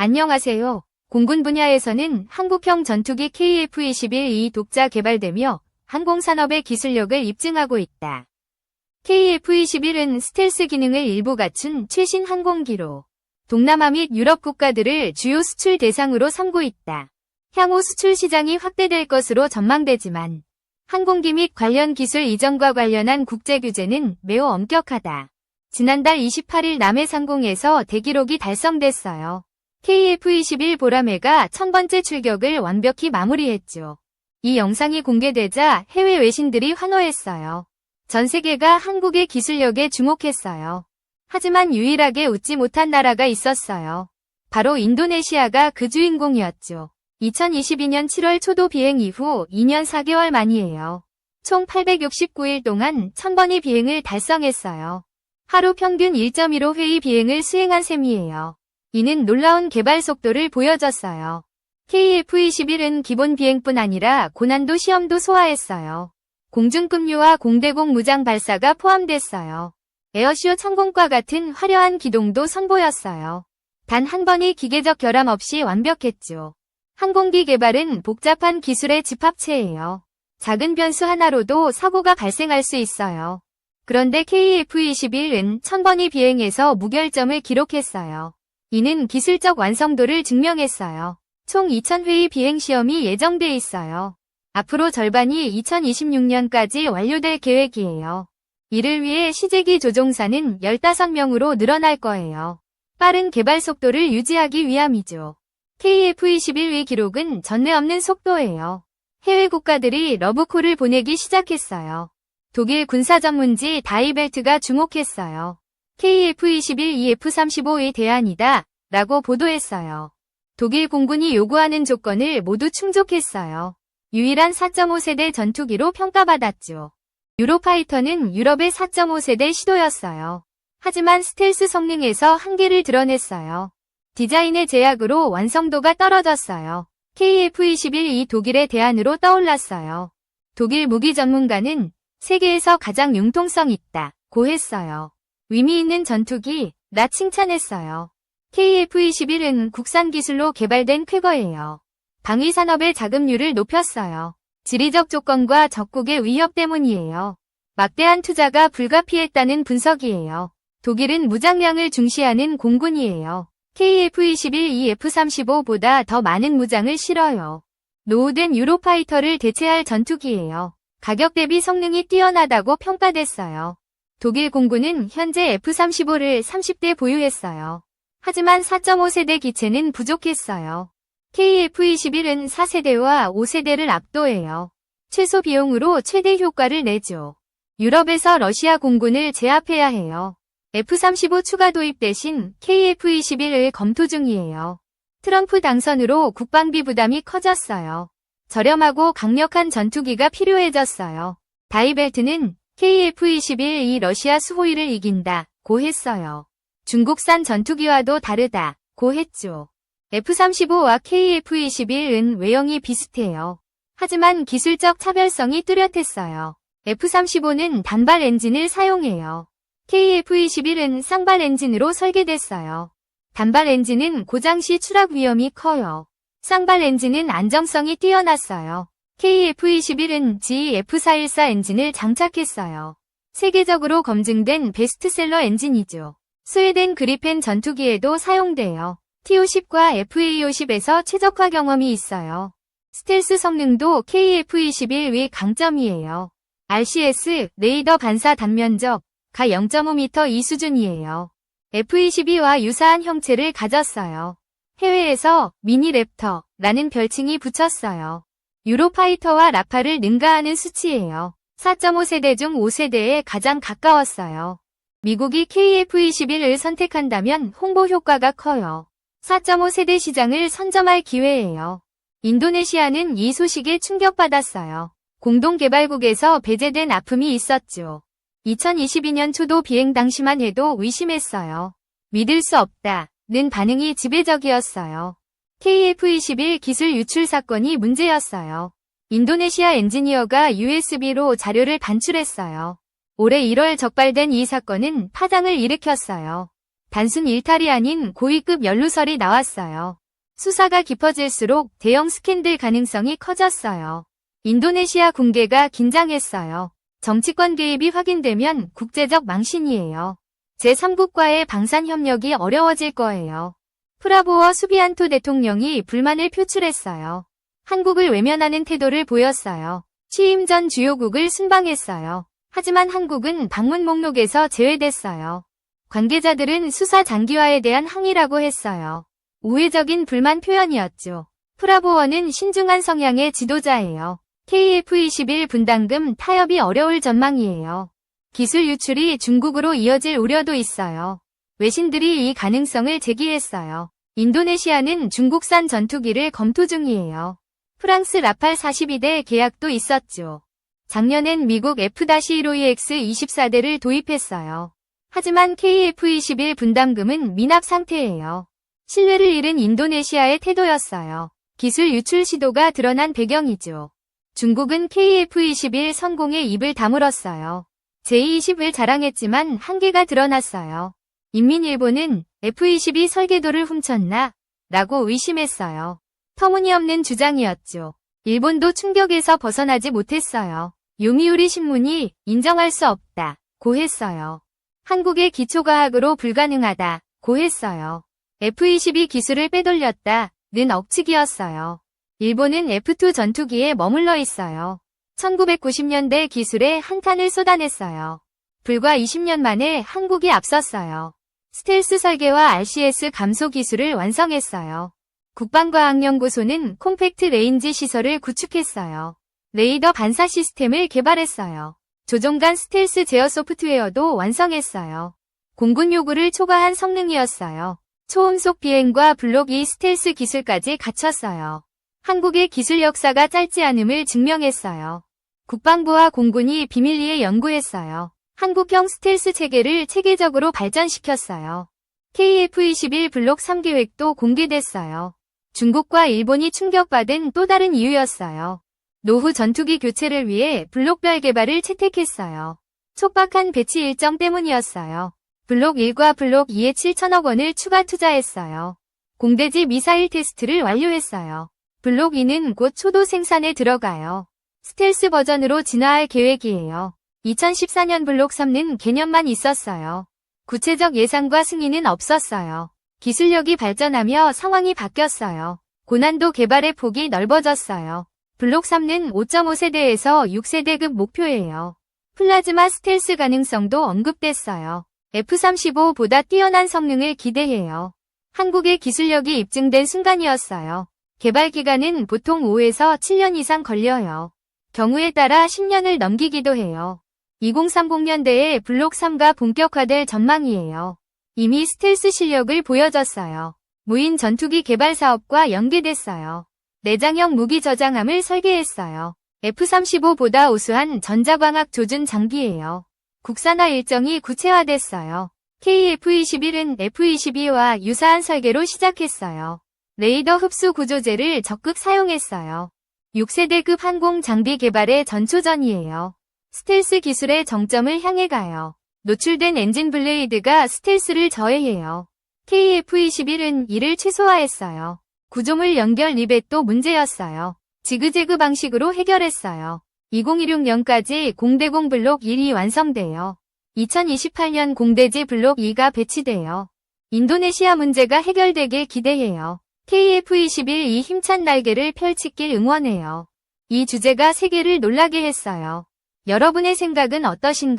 안녕하세요. 공군 분야에서는 한국형 전투기 KF-21이 독자 개발되며 항공산업의 기술력을 입증하고 있다. KF-21은 스텔스 기능을 일부 갖춘 최신 항공기로 동남아 및 유럽 국가들을 주요 수출 대상으로 삼고 있다. 향후 수출 시장이 확대될 것으로 전망되지만 항공기 및 관련 기술 이전과 관련한 국제 규제는 매우 엄격하다. 지난달 28일 남해상공에서 대기록이 달성됐어요. KF-21 보라매가 1000번째 출격을 완벽히 마무리했죠. 이 영상이 공개되자 해외 외신들이 환호했어요. 전 세계가 한국의 기술력에 주목했어요. 하지만 유일하게 웃지 못한 나라가 있었어요. 바로 인도네시아가 그 주인공이었죠. 2022년 7월 초도 비행 이후 2년 4개월 만이에요. 총 869일 동안 1000번의 비행을 달성했어요. 하루 평균 1.15회의 비행을 수행한 셈이에요. 이는 놀라운 개발 속도를 보여줬어요. KF-21은 기본 비행뿐 아니라 고난도 시험도 소화했어요. 공중급유와 공대공 무장 발사가 포함됐어요. 에어쇼 성공과 같은 화려한 기동도 선보였어요. 단 한 번의 기계적 결함 없이 완벽했죠. 항공기 개발은 복잡한 기술의 집합체예요. 작은 변수 하나로도 사고가 발생할 수 있어요. 그런데 KF-21은 1000번의 비행에서 무결점을 기록했어요. 이는 기술적 완성도를 증명했어요. 총 2000회의 비행시험이 예정돼 있어요. 앞으로 절반이 2026년까지 완료될 계획이에요. 이를 위해 시제기 조종사는 15명으로 늘어날 거예요. 빠른 개발 속도를 유지하기 위함이죠. KF-21의 기록은 전례 없는 속도예요. 해외 국가들이 러브콜을 보내기 시작했어요. 독일 군사전문지 다이벨트가 주목했어요. KF-21이 F-35의 대안이다 라고 보도했어요. 독일 공군이 요구하는 조건을 모두 충족했어요. 유일한 4.5세대 전투기로 평가받았죠. 유로파이터는 유럽의 4.5세대 시도였어요. 하지만 스텔스 성능에서 한계를 드러냈어요. 디자인의 제약으로 완성도가 떨어졌어요. KF-21이 독일의 대안으로 떠올랐어요. 독일 무기 전문가는 세계에서 가장 융통성 있다고 했어요. 의미 있는 전투기, 라 칭찬했어요. KF-21은 국산 기술로 개발된 쾌거예요. 방위산업의 자금률을 높였어요. 지리적 조건과 적국의 위협 때문이에요. 막대한 투자가 불가피했다는 분석이에요. 독일은 무장량을 중시하는 공군이에요. KF-21이 F-35보다 더 많은 무장을 실어요. 노후된 유로파이터를 대체할 전투기예요. 가격 대비 성능이 뛰어나다고 평가됐어요. 독일 공군은 현재 F-35를 30대 보유했어요. 하지만 4.5세대 기체는 부족했어요. KF-21은 4세대와 5세대를 압도해요. 최소 비용으로 최대 효과를 내죠. 유럽에서 러시아 공군을 제압해야 해요. F-35 추가 도입 대신 KF-21을 검토 중이에요. 트럼프 당선으로 국방비 부담이 커졌어요. 저렴하고 강력한 전투기가 필요해졌어요. 다이벨트는 KF-21이 러시아 수호위를 이긴다고 했어요. 중국산 전투기와도 다르다고 했죠. F-35와 KF-21은 외형이 비슷해요. 하지만 기술적 차별성이 뚜렷했어요. F-35는 단발 엔진을 사용해요. KF-21은 쌍발 엔진으로 설계됐어요. 단발 엔진은 고장 시 추락 위험이 커요. 쌍발 엔진은 안정성이 뛰어났어요. KF-21은 GE-F414 엔진을 장착했어요. 세계적으로 검증된 베스트셀러 엔진이죠. 스웨덴 그리펜 전투기에도 사용돼요. TO-10과 FA-50에서 최적화 경험이 있어요. 스텔스 성능도 KF-21의 강점이에요. RCS, 레이더 반사 단면적, 가 0.5m 이 수준이에요. F-22와 유사한 형체를 가졌어요. 해외에서 미니 랩터라는 별칭이 붙였어요. 유로파이터와 라파를 능가하는 수치예요. 4.5세대 중 5세대에 가장 가까웠어요. 미국이 KF-21을 선택한다면 홍보 효과가 커요. 4.5세대 시장을 선점할 기회예요. 인도네시아는 이 소식에 충격받았어요. 공동개발국에서 배제된 아픔이 있었죠. 2022년 초도 비행 당시만 해도 의심했어요. 믿을 수 없다는 반응이 지배적이었어요. KF-21 기술 유출 사건이 문제였어요. 인도네시아 엔지니어가 USB로 자료를 반출했어요. 올해 1월 적발된 이 사건은 파장을 일으켰어요. 단순 일탈이 아닌 고위급 연루설이 나왔어요. 수사가 깊어질수록 대형 스캔들 가능성이 커졌어요. 인도네시아 군계가 긴장했어요. 정치권 개입이 확인되면 국제적 망신이에요. 제3국과의 방산 협력이 어려워질 거예요. 프라보워 수비안토 대통령이 불만을 표출했어요. 한국을 외면하는 태도를 보였어요. 취임 전 주요국을 순방했어요. 하지만 한국은 방문 목록에서 제외됐어요. 관계자들은 수사 장기화에 대한 항의라고 했어요. 우회적인 불만 표현이었죠. 프라보워는 신중한 성향의 지도자예요. KF-21 분담금 타협이 어려울 전망이에요. 기술 유출이 중국으로 이어질 우려도 있어요. 외신들이 이 가능성을 제기했어요. 인도네시아는 중국산 전투기를 검토 중이에요. 프랑스 라팔 42대 계약도 있었죠. 작년엔 미국 F-15EX 24대를 도입했어요. 하지만 KF-21 분담금은 미납 상태예요. 신뢰를 잃은 인도네시아의 태도였어요. 기술 유출 시도가 드러난 배경이죠. 중국은 KF-21 성공에 입을 다물었어요. 제20을 자랑했지만 한계가 드러났어요. 인민일보는 F-22 설계도를 훔쳤나? 라고 의심했어요. 터무니없는 주장이었죠. 일본도 충격에서 벗어나지 못했어요. 요미우리 신문이 인정할 수 없다 고 했어요. 한국의 기초과학으로 불가능하다 고 했어요. F-22 기술을 빼돌렸다는 억측이었어요. 일본은 F-2 전투기에 머물러 있어요. 1990년대 기술에 한탄을 쏟아냈어요. 불과 20년 만에 한국이 앞섰어요. 스텔스 설계와 RCS 감소 기술을 완성했어요. 국방과학연구소는 콤팩트 레인지 시설을 구축했어요. 레이더 반사 시스템을 개발했어요. 조종간 스텔스 제어 소프트웨어도 완성했어요. 공군 요구를 초과한 성능이었어요. 초음속 비행과 블록 2 스텔스 기술까지 갖췄어요. 한국의 기술 역사가 짧지 않음을 증명했어요. 국방부와 공군이 비밀리에 연구했어요. 한국형 스텔스 체계를 체계적으로 발전시켰어요. KF-21 블록 3 계획도 공개됐어요. 중국과 일본이 충격받은 또 다른 이유였어요. 노후 전투기 교체를 위해 블록별 개발을 채택했어요. 촉박한 배치 일정 때문이었어요. 블록 1과 블록 2에 7천억 원을 추가 투자했어요. 공대지 미사일 테스트를 완료했어요. 블록 2는 곧 초도 생산에 들어가요. 스텔스 버전으로 진화할 계획이에요. 2014년 블록 3는 개념만 있었어요. 구체적 예상과 승인은 없었어요. 기술력이 발전하며 상황이 바뀌었어요. 고난도 개발의 폭이 넓어졌어요. 블록 3는 5.5세대에서 6세대급 목표예요. 플라즈마 스텔스 가능성도 언급됐어요. F-35보다 뛰어난 성능을 기대해요. 한국의 기술력이 입증된 순간이었어요. 개발 기간은 보통 5에서 7년 이상 걸려요. 경우에 따라 10년을 넘기기도 해요. 2030년대에 블록 3가 본격화될 전망이에요. 이미 스텔스 실력을 보여줬어요. 무인 전투기 개발 사업과 연계됐어요. 내장형 무기 저장함을 설계했어요. F-35보다 우수한 전자광학 조준 장비예요. 국산화 일정이 구체화됐어요. KF-21은 F-22와 유사한 설계로 시작했어요. 레이더 흡수 구조제를 적극 사용했어요. 6세대급 항공 장비 개발의 전초전이에요. 스텔스 기술의 정점을 향해 가요. 노출된 엔진 블레이드가 스텔스를 저해해요. KF-21은 이를 최소화했어요. 구조물 연결 리벳도 문제였어요. 지그재그 방식으로 해결했어요. 2016년까지 공대공 블록 1이 완성돼요. 2028년 공대지 블록 2가 배치돼요. 인도네시아 문제가 해결되길 기대해요. KF-21 이 힘찬 날개를 펼치길 응원해요. 이 주제가 세계를 놀라게 했어요. 여러분의 생각은 어떠신가요?